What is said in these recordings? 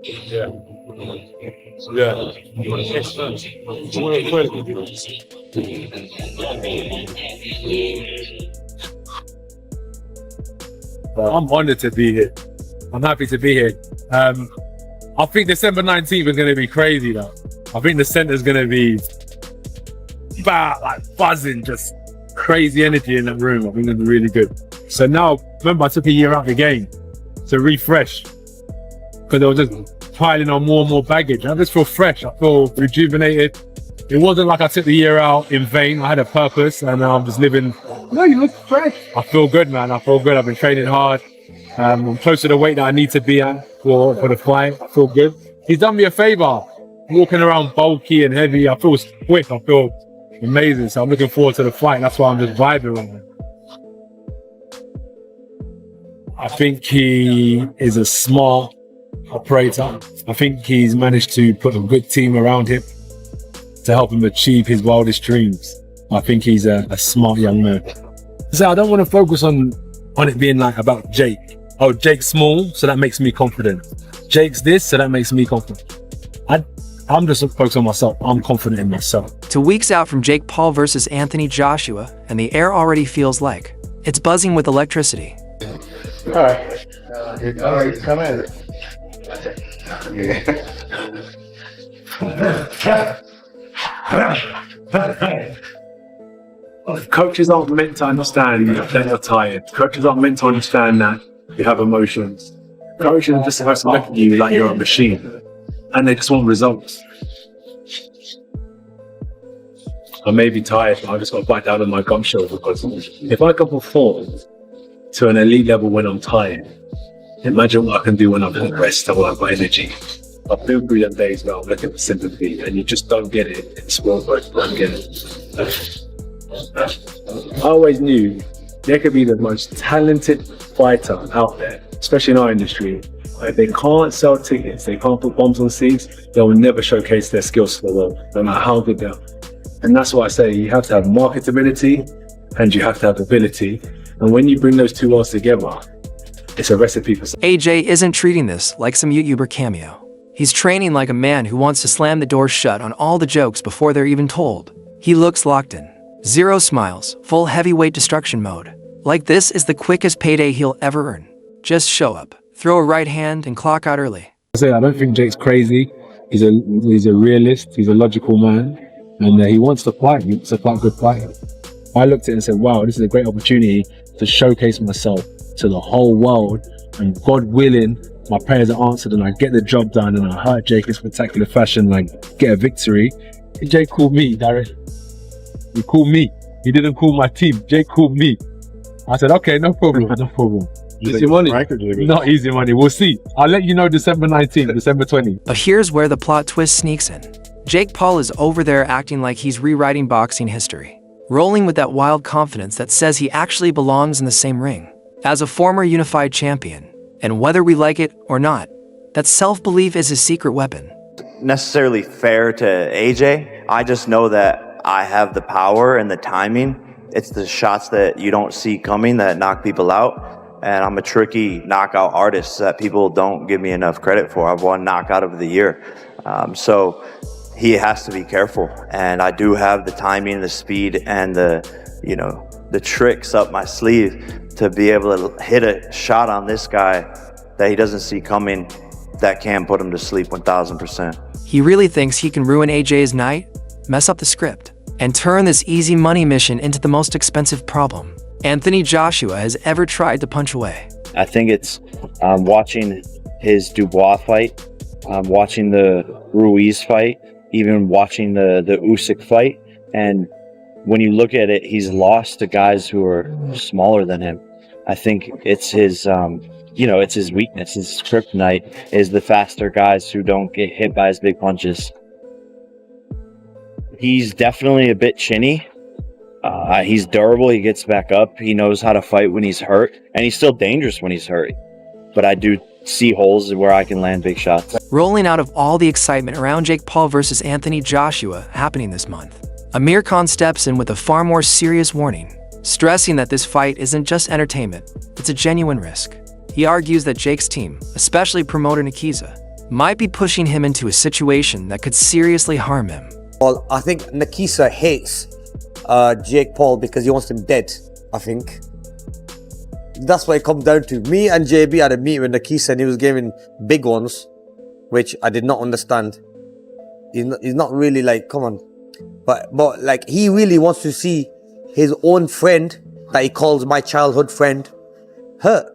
Yeah. Yeah. I'm honored to be here. I'm happy to be here. I think December 19th is going to be crazy though. I think the center's going to be like buzzing, just crazy energy in that room. I think it's really good. So now, remember, I took a year out of the game to refresh because I was just piling on more and more baggage. I just feel fresh. I feel rejuvenated. It wasn't like I took the year out in vain. I had a purpose, and now I'm just living. No, you look fresh. I feel good, man. I feel good. I've been training hard. I'm close to the weight that I need to be at for the fight. I feel good. He's done me a favor. Walking around bulky and heavy. I feel quick. I feel amazing. So I'm looking forward to the fight. That's why I'm just vibing right now. I think he is a smart operator. I think he's managed to put a good team around him to help him achieve his wildest dreams. I think he's a smart young man. So I don't want to focus on it being like about Jake. Oh, Jake's small, so that makes me confident. Jake's this, so that makes me confident. I'm just focused on myself. I'm confident in myself. 2 weeks out from Jake Paul versus Anthony Joshua, and the air already feels like it's buzzing with electricity. All right. All right, come in. Coaches aren't meant to understand that you're tired. Coaches aren't meant to understand that you have emotions. Coaches are just supposed to look at you like you're a machine, and they just want results. I may be tired, but I just got to bite down on my gum shield because if I can perform to an elite level when I'm tired, imagine what I can do when I've got rest and when I've got energy. I've been through them days where I'm looking for sympathy and you just don't get it in sport, but you don't get it. I always knew there could be the most talented fighter out there, especially in our industry. If they can't sell tickets, they can't put bombs on seats, they'll never showcase their skills to the world, no matter how good they are. And that's why I say you have to have marketability and you have to have ability. And when you bring those two worlds together, it's a recipe for success. AJ isn't treating this like some YouTuber cameo. He's training like a man who wants to slam the door shut on all the jokes before they're even told. He looks locked in. Zero smiles, full heavyweight destruction mode. Like this is the quickest payday he'll ever earn. Just show up, throw a right hand, and clock out early. I don't think Jake's crazy. He's a realist. He's a logical man. And he wants to fight. He wants to fight good fighter. I looked at it and said, wow, this is a great opportunity to showcase myself to the whole world. And God willing, my prayers are answered and I get the job done and I hurt Jake in spectacular fashion and I get a victory. Jake called me, Darren. He called me. He didn't call my team. Jake called me. I said, okay, no problem, no problem. Easy money. Not easy money. We'll see. I'll let you know December 19th, December 20th. But here's where the plot twist sneaks in. Jake Paul is over there acting like he's rewriting boxing history, rolling with that wild confidence that says he actually belongs in the same ring as a former unified champion. And whether we like it or not, that self-belief is his secret weapon. Necessarily fair to AJ. I just know that I have the power and the timing. It's the shots that you don't see coming that knock people out. And I'm a tricky knockout artist that people don't give me enough credit for. I've won knockout of the year. So he has to be careful. And I do have the timing, the speed, and the tricks up my sleeve to be able to hit a shot on this guy that he doesn't see coming that can put him to sleep 1000%. He really thinks he can ruin AJ's night, mess up the script, and turn this easy money mission into the most expensive problem Anthony Joshua has ever tried to punch away. I think it's watching his Dubois fight, watching the Ruiz fight, even watching the Usyk fight. And when you look at it, he's lost to guys who are smaller than him. I think it's his, it's his weakness. His kryptonite is the faster guys who don't get hit by his big punches. He's definitely a bit chinny. He's durable. He gets back up. He knows how to fight when he's hurt, and he's still dangerous when he's hurt. But I do see holes where I can land big shots. Rolling out of all the excitement around Jake Paul versus Anthony Joshua happening this month, Amir Khan steps in with a far more serious warning, stressing that this fight isn't just entertainment, it's a genuine risk. He argues that Jake's team, especially promoter Nikiza, might be pushing him into a situation that could seriously harm him. Well, I think Nakisa hates Jake Paul because he wants him dead, I think. That's what it comes down to. Me and JB had a meeting with Nakisa and he was giving big ones, which I did not understand. He's not really like, come on. But like, he really wants to see his own friend that he calls my childhood friend hurt.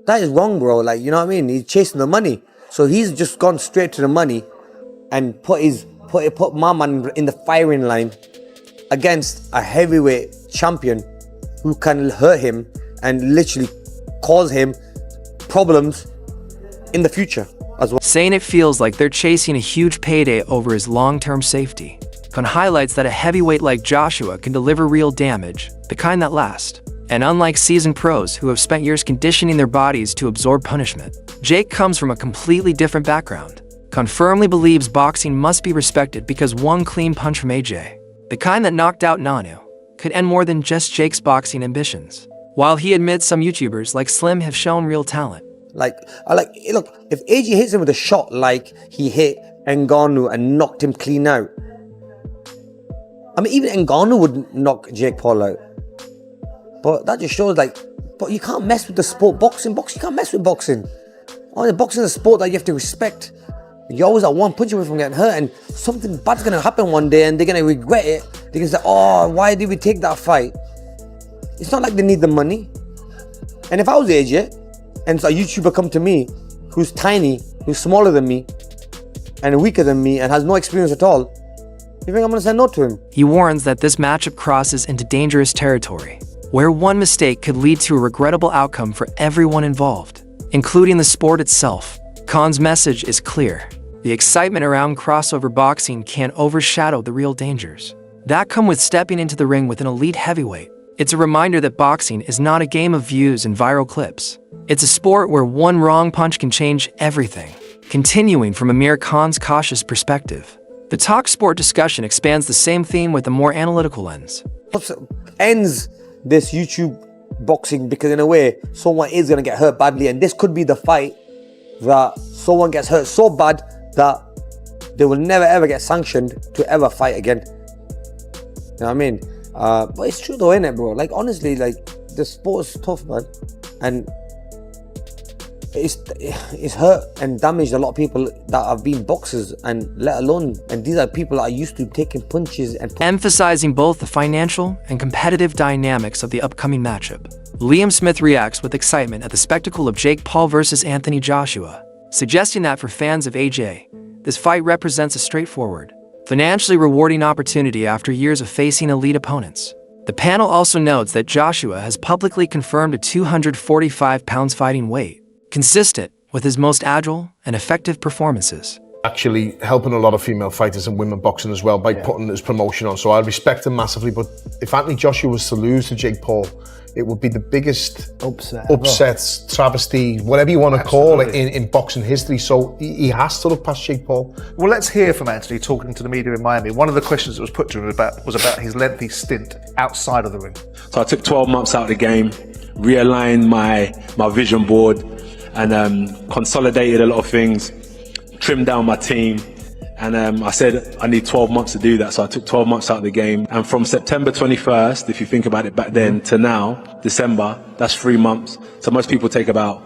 That is wrong, bro. Like, you know what I mean? He's chasing the money. So he's just gone straight to the money and put my man in the firing line against a heavyweight champion who can hurt him and literally cause him problems in the future as well. Saying it feels like they're chasing a huge payday over his long-term safety. Khan highlights that a heavyweight like Joshua can deliver real damage, the kind that lasts. And unlike seasoned pros who have spent years conditioning their bodies to absorb punishment, Jake comes from a completely different background. Khan firmly believes boxing must be respected because one clean punch from AJ, the kind that knocked out Nanu, could end more than just Jake's boxing ambitions. While he admits some YouTubers like Slim have shown real talent. Look, if AJ hits him with a shot like he hit Ngannou and knocked him clean out, I mean, even Ngannou would knock Jake Paul out. But that just shows, like, but you can't mess with the sport. Boxing, you can't mess with boxing. Oh, boxing is a sport that you have to respect. You're always at one punch away from getting hurt, and something bad's gonna happen one day, and they're gonna regret it. They're gonna say, "Oh, why did we take that fight?" It's not like they need the money. And if I was AJ, and a YouTuber come to me, who's tiny, who's smaller than me, and weaker than me, and has no experience at all, you think I'm gonna say no to him? He warns that this matchup crosses into dangerous territory, where one mistake could lead to a regrettable outcome for everyone involved, including the sport itself. Khan's message is clear. The excitement around crossover boxing can't overshadow the real dangers that come with stepping into the ring with an elite heavyweight. It's a reminder that boxing is not a game of views and viral clips. It's a sport where one wrong punch can change everything. Continuing from Amir Khan's cautious perspective, the Talk Sport discussion expands the same theme with a more analytical lens. Ends this YouTube boxing because in a way someone is going to get hurt badly, and this could be the fight that someone gets hurt so bad that they will never ever get sanctioned to ever fight again. You know what I mean? But it's true though, innit, bro? Like, honestly, like, the sport is tough, man, and it's hurt and damaged a lot of people that have been boxers, and these are people that are used to taking punches and emphasizing both the financial and competitive dynamics of the upcoming matchup. Liam Smith reacts with excitement at the spectacle of Jake Paul versus Anthony Joshua, suggesting that for fans of AJ, this fight represents a straightforward, financially rewarding opportunity after years of facing elite opponents. The panel also notes that Joshua has publicly confirmed a 245 pounds fighting weight, consistent with his most agile and effective performances. Actually helping a lot of female fighters and women boxing as well by putting his promotion on, so I respect him massively. But if Anthony Joshua was to lose to Jake Paul, it would be the biggest upset, travesty, whatever you want to call it, in boxing history. So he has to look past Jake Paul. Well, let's hear from Anthony talking to the media in Miami. One of the questions that was put to him was about his lengthy stint outside of the ring. So I took 12 months out of the game, realigned my vision board, and consolidated a lot of things, trimmed down my team, and I said I need 12 months to do that. So I took 12 months out of the game, and from September 21st, if you think about it back then, to now, December, that's 3 months. So most people take about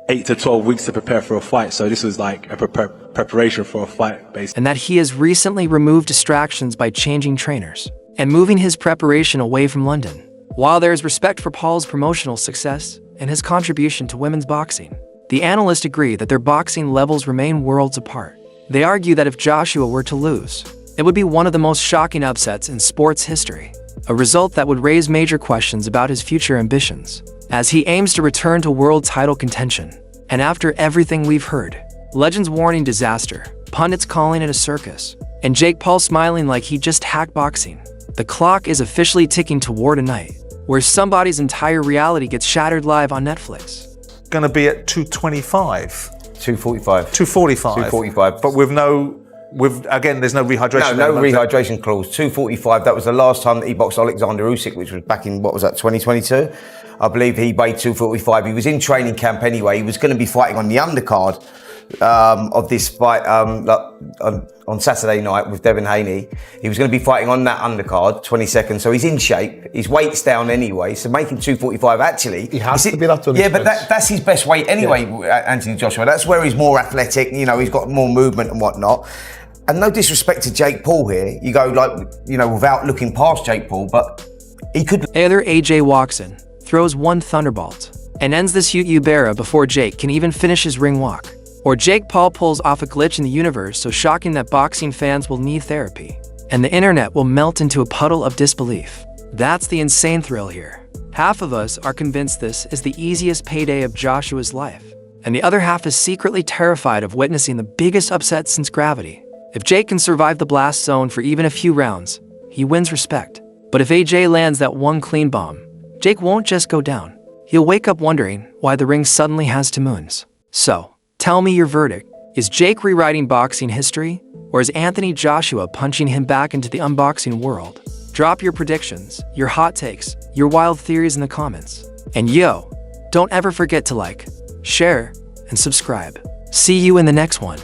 8 to 12 weeks to prepare for a fight. So this was like a preparation for a fight, basically. And that he has recently removed distractions by changing trainers and moving his preparation away from London. While there is respect for Paul's promotional success and his contribution to women's boxing, the analysts agree that their boxing levels remain worlds apart. They argue that if Joshua were to lose, it would be one of the most shocking upsets in sports history, a result that would raise major questions about his future ambitions, as he aims to return to world title contention. And after everything we've heard, legends warning disaster, pundits calling it a circus, and Jake Paul smiling like he just hacked boxing, the clock is officially ticking toward a night where somebody's entire reality gets shattered live on Netflix. Going to be at 225. 245. 245. 245. But again, there's no rehydration. No rehydration clause. 245. That was the last time that he boxed Alexander Usyk, which was back in, 2022? I believe he weighed 245. He was in training camp anyway. He was going to be fighting on the undercard of this fight on Saturday night with Devin Haney. He was going to be fighting on that undercard, 22nd, so he's in shape. His weight's down anyway, so making 245 actually. He has to be that done. Yeah, but that's his best weight anyway, Anthony Joshua. That's where he's more athletic, you know, he's got more movement and whatnot. And no disrespect to Jake Paul here, you go like, you know, without looking past Jake Paul, but he could... Either AJ walks in, throws one thunderbolt, and ends this YouTube era before Jake can even finish his ring walk. Or Jake Paul pulls off a glitch in the universe so shocking that boxing fans will need therapy, and the internet will melt into a puddle of disbelief. That's the insane thrill here. Half of us are convinced this is the easiest payday of Joshua's life, and the other half is secretly terrified of witnessing the biggest upset since gravity. If Jake can survive the blast zone for even a few rounds, he wins respect. But if AJ lands that one clean bomb, Jake won't just go down. He'll wake up wondering why the ring suddenly has two moons. So, tell me your verdict. Is Jake rewriting boxing history, or is Anthony Joshua punching him back into the unboxing world? Drop your predictions, your hot takes, your wild theories in the comments. And yo, don't ever forget to like, share, and subscribe. See you in the next one.